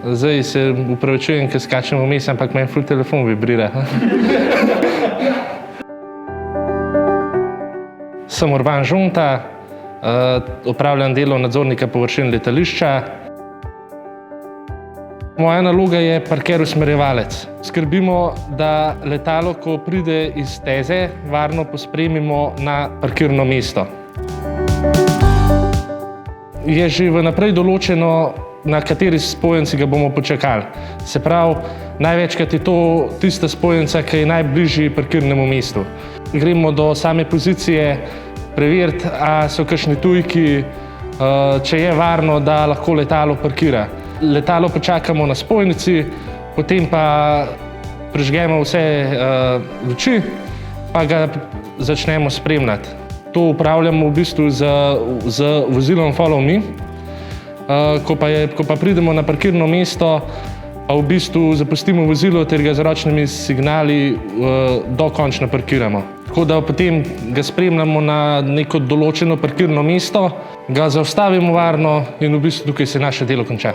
Zdaj se upravičujem, ker skačem vmes, ampak meni ful telefon vibrira. Sem Urban Žunta, opravljam delo nadzornika površin letališča. Moja naloga je parker usmerjevalec. Skrbimo, da letalo, ko pride iz steze, varno pospremimo na parkirno mesto. Je že vnaprej določeno, na kateri spojenci ga bomo počakali. Se pravi, največkrat je to tista spojenca, ki je najbližji parkirnemu mestu. Gremo do same pozicije, preveriti, a so kakšni tujki, če je varno, da lahko letalo parkira. Letalo počakamo na spojnici, potem pa prižgemo vse luči, pa ga začnemo spremljati. To upravljamo v bistvu z vozilom Follow Me. Ko pa pridemo na parkirno mesto, pa v bistvu zapustimo vozilo ter ga z ročnimi signali dokončno parkiramo. Tako da potem ga spremljamo na neko določeno parkirno mesto, ga zaustavimo varno in v bistvu tukaj se naše delo konča.